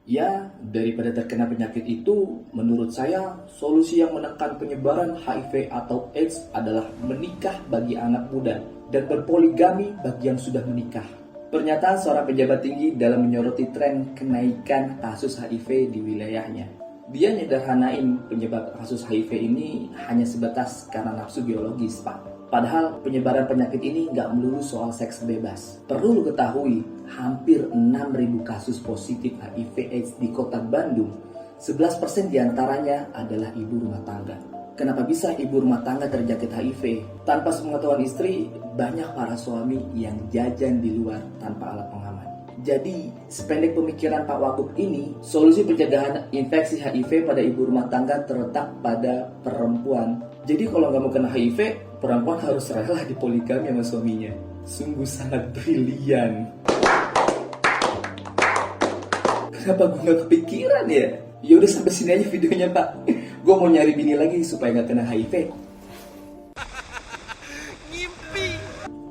Ya, daripada terkena penyakit itu, menurut saya solusi yang menekan penyebaran HIV atau AIDS adalah menikah bagi anak muda dan berpoligami bagi yang sudah menikah. Pernyataan seorang pejabat tinggi dalam menyoroti tren kenaikan kasus HIV di wilayahnya. Dia nyederhanain penyebab kasus HIV ini hanya sebatas karena nafsu biologis, Pak. Padahal penyebaran penyakit ini nggak melulu soal seks bebas. Perlu lu ketahui, hampir 6.000 kasus positif HIV AIDS di kota Bandung. 11% diantaranya adalah ibu rumah tangga. Kenapa bisa ibu rumah tangga terjangkit HIV? Tanpa sepengetahuan istri, banyak para suami yang jajan di luar tanpa alat pengaman. Jadi, sependek pemikiran Pak Wagub ini, solusi pencegahan infeksi HIV pada ibu rumah tangga terletak pada perempuan. Jadi kalau nggak mau kena HIV, perempuan harus rela dipoligami sama suaminya. Sungguh sangat brilian. Kenapa gue nggak kepikiran ya? Yaudah sampai sini aja videonya, Pak. Gue mau nyari bini lagi supaya nggak kena HIV.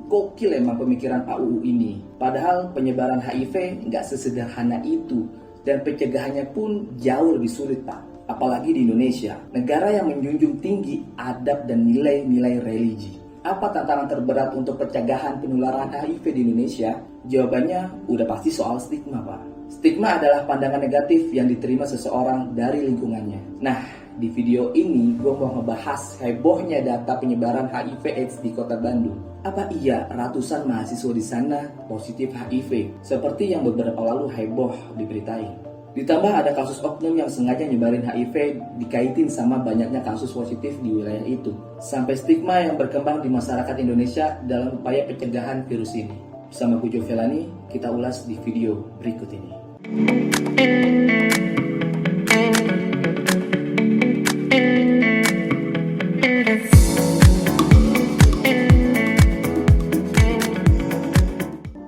Gokil emang pemikiran Pak UU ini. Padahal penyebaran HIV nggak sesederhana itu. Dan pencegahannya pun jauh lebih sulit, Pak. Apalagi di Indonesia, negara yang menjunjung tinggi adab dan nilai-nilai religi. Apa tantangan terberat untuk pencegahan penularan HIV di Indonesia? Jawabannya udah pasti soal stigma, Pak. Stigma adalah pandangan negatif yang diterima seseorang dari lingkungannya. Nah, di video ini gue mau ngebahas hebohnya data penyebaran HIV AIDS di kota Bandung. Apa iya ratusan mahasiswa di sana positif HIV? Seperti yang beberapa lalu heboh diberitain. Ditambah ada kasus oknum yang sengaja nyebarin HIV dikaitin sama banyaknya kasus positif di wilayah itu. Sampai stigma yang berkembang di masyarakat Indonesia dalam upaya pencegahan virus ini. Bersama Pujo Velani, kita ulas di video berikut ini.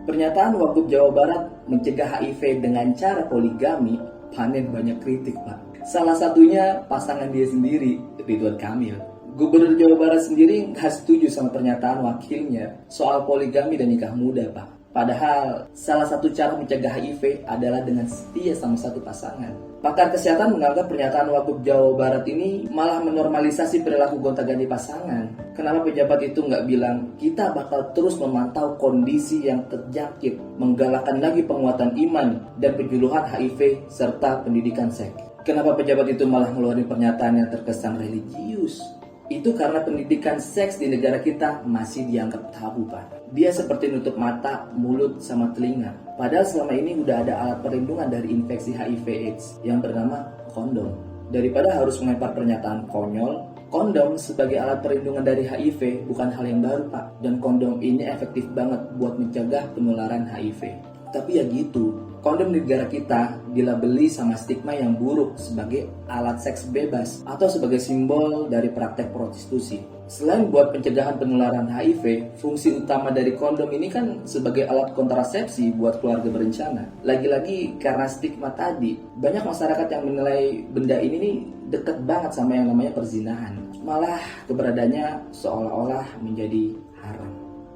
Pernyataan Wagub Jawa Barat mencegah HIV dengan cara poligami panen banyak kritik, Pak. Salah satunya pasangan dia sendiri, Ridwan Kamil. Gubernur Jawa Barat sendiri nggak setuju sama pernyataan wakilnya soal poligami dan nikah muda, Pak. Padahal salah satu cara mencegah HIV adalah dengan setia sama satu pasangan. Pakar kesehatan menganggap pernyataan Wagub Jawa Barat ini malah menormalisasi perilaku gonta-ganti pasangan. Kenapa pejabat itu nggak bilang, kita bakal terus memantau kondisi yang terjangkit, menggalakkan lagi penguatan iman dan penjuluhan HIV serta pendidikan seks. Kenapa pejabat itu malah ngeluarin pernyataan yang terkesan religius? Itu karena pendidikan seks di negara kita masih dianggap tabu, Pak. Dia seperti nutup mata, mulut, sama telinga. Padahal selama ini udah ada alat perlindungan dari infeksi HIV AIDS yang bernama kondom. Daripada harus melempar pernyataan konyol, kondom sebagai alat perlindungan dari HIV bukan hal yang baru, Pak. Dan kondom ini efektif banget buat mencegah penularan HIV. Tapi ya gitu, kondom di negara kita dilabeli sama stigma yang buruk sebagai alat seks bebas atau sebagai simbol dari praktek prostitusi. Selain buat pencegahan penularan HIV, fungsi utama dari kondom ini kan sebagai alat kontrasepsi buat keluarga berencana. Lagi-lagi karena stigma tadi, banyak masyarakat yang menilai benda ini nih deket banget sama yang namanya perzinahan. Malah keberadaannya seolah-olah menjadi haram.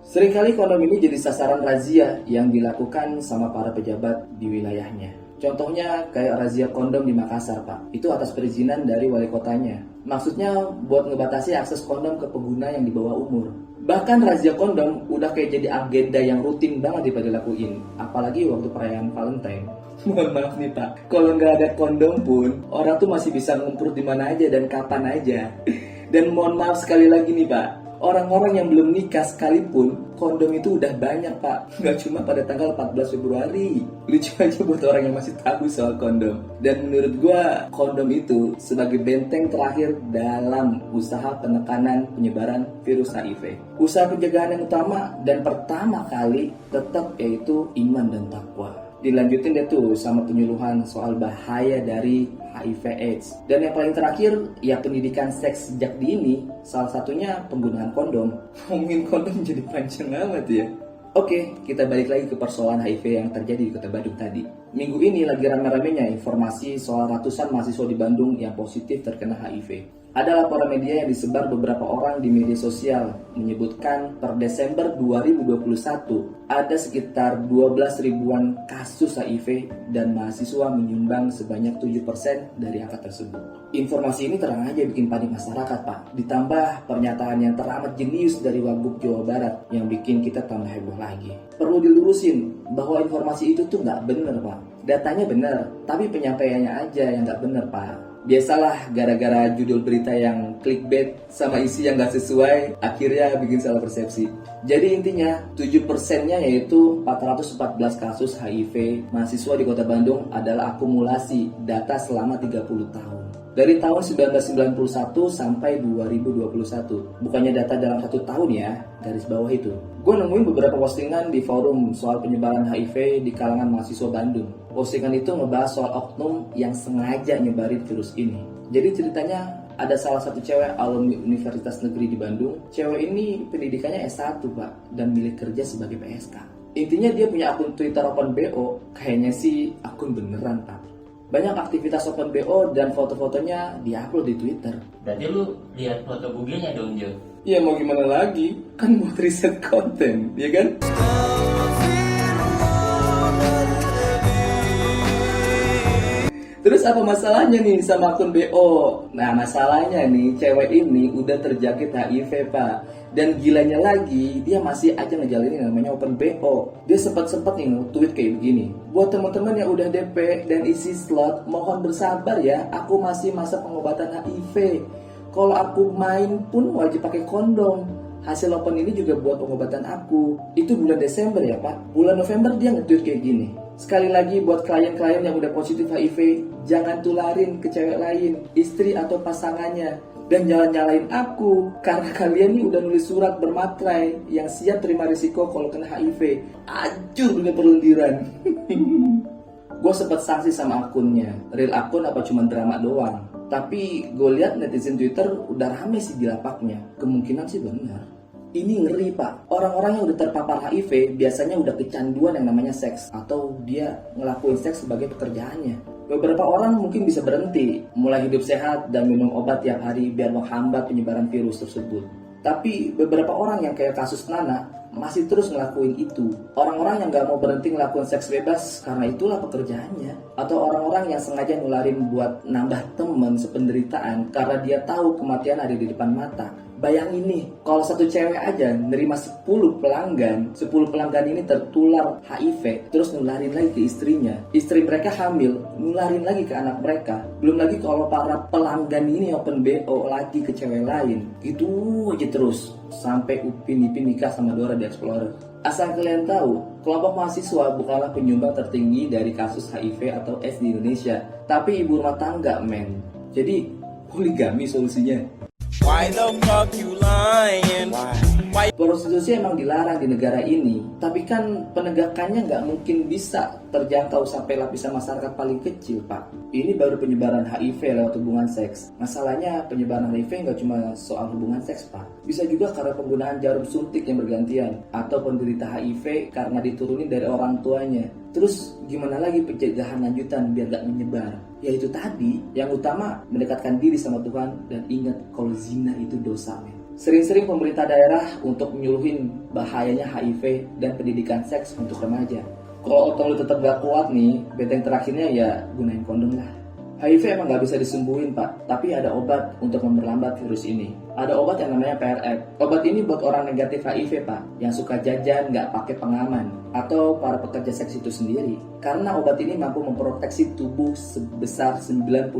Seringkali kondom ini jadi sasaran razia yang dilakukan sama para pejabat di wilayahnya. Contohnya kayak razia kondom di Makassar, Pak. Itu atas perizinan dari wali kotanya. Maksudnya buat ngebatasi akses kondom ke pengguna yang di bawah umur. Bahkan razia kondom udah kayak jadi agenda yang rutin banget dilakuin. Apalagi waktu perayaan Valentine. Mohon maaf nih, Pak. Kalau nggak ada kondom pun, orang tuh masih bisa ngumpul di mana aja dan kapan aja. Dan mohon maaf sekali lagi nih, Pak. Orang-orang yang belum nikah sekalipun, kondom itu udah banyak, Pak. Nggak cuma pada tanggal 14 Februari. Lucu aja buat orang yang masih tabu soal kondom. Dan menurut gua, kondom itu sebagai benteng terakhir dalam usaha penekanan penyebaran virus HIV. Usaha pencegahan yang utama dan pertama kali tetap yaitu iman dan takwa. Dilanjutin deh tuh sama penyuluhan soal bahaya dari HIV AIDS. Dan yang paling terakhir, ya pendidikan seks sejak dini, salah satunya penggunaan kondom. Ngomongin kondom jadi panjang amat ya. Oke, kita balik lagi ke persoalan HIV yang terjadi di Kota Bandung tadi. Minggu ini lagi rame-ramenya informasi soal ratusan mahasiswa di Bandung yang positif terkena HIV. Ada laporan media yang disebar beberapa orang di media sosial menyebutkan per Desember 2021 ada sekitar 12 ribuan kasus HIV dan mahasiswa menyumbang sebanyak 7% dari angka tersebut. Informasi ini terang aja bikin panik masyarakat, Pak. Ditambah pernyataan yang teramat jenius dari Wagub Jawa Barat yang bikin kita tambah heboh lagi. Perlu dilurusin bahwa informasi itu tuh nggak bener, Pak. Datanya bener, tapi penyampaiannya aja yang nggak bener, Pak. Biasalah gara-gara judul berita yang clickbait sama isi yang gak sesuai akhirnya bikin salah persepsi. Jadi intinya 7%-nya yaitu 414 kasus HIV mahasiswa di Kota Bandung adalah akumulasi data selama 30 tahun. Dari tahun 1991 sampai 2021. Bukannya data dalam 1 tahun ya, garis bawah itu. Gue nemuin beberapa postingan di forum soal penyebaran HIV di kalangan mahasiswa Bandung. Postingan itu ngebahas soal oknum yang sengaja nyebarin virus ini. Jadi ceritanya ada salah satu cewek alumni Universitas Negeri di Bandung. Cewek ini pendidikannya S1, Pak, dan milik kerja sebagai PSK. Intinya dia punya akun Twitter open BO, kayaknya sih akun beneran, Pak. Banyak aktivitas open BO dan foto-fotonya diupload di Twitter. Berarti lu lihat foto Google-nya dong, Jo? Ya mau gimana lagi, kan buat riset konten, ya kan? Terus apa masalahnya nih sama akun BO? Nah masalahnya nih, cewek ini udah terjangkit HIV, Pak. Dan gilanya lagi, dia masih aja ngejalanin namanya open BO. Dia sempat nih tweet kayak begini. Buat teman-teman yang udah DP dan isi slot, mohon bersabar ya, aku masih masa pengobatan HIV. Kalau aku main pun wajib pakai kondom. Hasil open ini juga buat pengobatan aku. Itu bulan Desember ya, Pak. Bulan November dia nge-tweet kayak gini. Sekali lagi buat klien-klien yang udah positif HIV, jangan tularin ke cewek lain, istri atau pasangannya. Dan jangan nyalain aku, karena kalian nih udah nulis surat bermaterai yang siap terima risiko kalau kena HIV. Ajur dengan perlendiran. Gue sempet sanksi sama akunnya. Real akun apa cuma drama doang. Tapi gue lihat netizen Twitter udah rame sih di lapaknya. Kemungkinan sih benar. Ini ngeri, Pak. Orang-orang yang udah terpapar HIV biasanya udah kecanduan yang namanya seks, atau dia ngelakuin seks sebagai pekerjaannya. Beberapa orang mungkin bisa berhenti, mulai hidup sehat dan minum obat tiap hari biar menghambat penyebaran virus tersebut. Tapi beberapa orang yang kayak kasus Nana masih terus ngelakuin itu. Orang-orang yang gak mau berhenti ngelakuin seks bebas karena itulah pekerjaannya. Atau orang-orang yang sengaja nularin buat nambah temen sependeritaan karena dia tahu kematian ada di depan mata. Bayangin nih, kalau satu cewek aja nerima 10 pelanggan, 10 pelanggan ini tertular HIV, terus nularin lagi ke istrinya. Istri mereka hamil, nularin lagi ke anak mereka. Belum lagi kalau para pelanggan ini open BO lagi ke cewek lain. Gitu aja terus, sampai Upin Ipin nikah sama Dora the Explorer. Asal kalian tahu, kelompok mahasiswa bukanlah penyumbang tertinggi dari kasus HIV atau AIDS di Indonesia, tapi ibu rumah tangga, men. Jadi, poligami solusinya. Why the fuck you lying? Why? Prostitusi emang dilarang di negara ini, tapi kan penegakannya nggak mungkin bisa terjangkau sampai lapisan masyarakat paling kecil, Pak. Ini baru penyebaran HIV lewat hubungan seks. Masalahnya penyebaran HIV nggak cuma soal hubungan seks, Pak. Bisa juga karena penggunaan jarum suntik yang bergantian, atau penderita HIV karena diturunin dari orang tuanya. Terus gimana lagi pencegahan lanjutan biar gak menyebar? Yaitu tadi, yang utama mendekatkan diri sama Tuhan dan ingat kalau zina itu dosa, men. Sering-sering pemerintah daerah untuk menyuluhin bahayanya HIV dan pendidikan seks untuk remaja. Kalau otot lu tetap gak kuat nih, benteng terakhirnya ya gunain kondom lah. HIV emang gak bisa disembuhin, Pak, tapi ada obat untuk memperlambat virus ini. Ada obat yang namanya PrF. Obat ini buat orang negatif HIV, Pak, yang suka jajan gak pakai pengaman, atau para pekerja seks itu sendiri. Karena obat ini mampu memproteksi tubuh sebesar 92%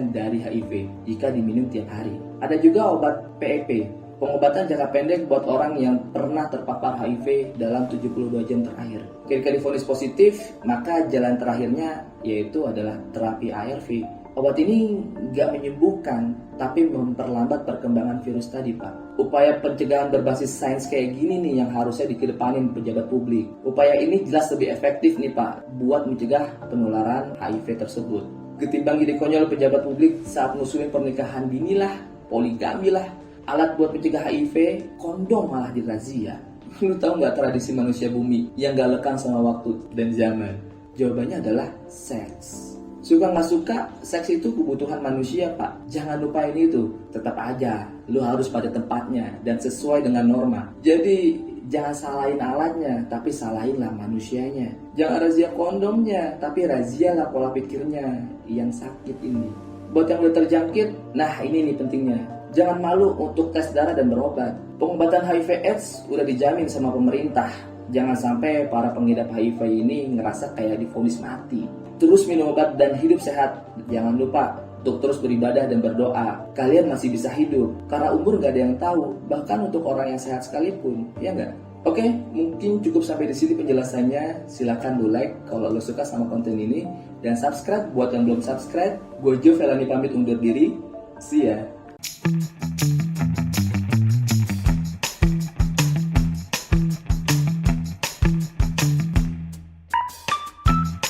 dari HIV jika diminum tiap hari. Ada juga obat PEP, pengobatan jangka pendek buat orang yang pernah terpapar HIV dalam 72 jam terakhir. Ketika divonis positif, maka jalan terakhirnya yaitu adalah terapi ARV. Obat ini nggak menyembuhkan, tapi memperlambat perkembangan virus tadi, Pak. Upaya pencegahan berbasis sains kayak gini nih yang harusnya dikedepanin pejabat publik. Upaya ini jelas lebih efektif nih, Pak, buat mencegah penularan HIV tersebut. Ketimbang jadi konyol pejabat publik saat ngusulin pernikahan dini lah, poligami lah, alat buat mencegah HIV, kondom malah dirazia. Lu tahu nggak tradisi manusia bumi yang gak lekang sama waktu dan zaman? Jawabannya adalah seks. Suka nggak suka, seks itu kebutuhan manusia, Pak. Jangan lupain itu. Tetap aja, lu harus pada tempatnya dan sesuai dengan norma. Jadi, jangan salahin alatnya, tapi salahinlah manusianya. Jangan razia kondomnya, tapi razialah pola pikirnya yang sakit ini. Buat yang udah terjangkit, nah ini nih pentingnya. Jangan malu untuk tes darah dan berobat. Pengobatan HIV/AIDS udah dijamin sama pemerintah. Jangan sampai para pengidap HIV ini ngerasa kayak divonis mati. Terus minum obat dan hidup sehat. Jangan lupa untuk terus beribadah dan berdoa. Kalian masih bisa hidup, karena umur gak ada yang tahu. Bahkan untuk orang yang sehat sekalipun, ya nggak? Oke, mungkin cukup sampai di sini penjelasannya. Silahkan lu like kalau lu suka sama konten ini. Dan subscribe buat yang belum subscribe. Gue Jo Felani pamit undur diri. See ya.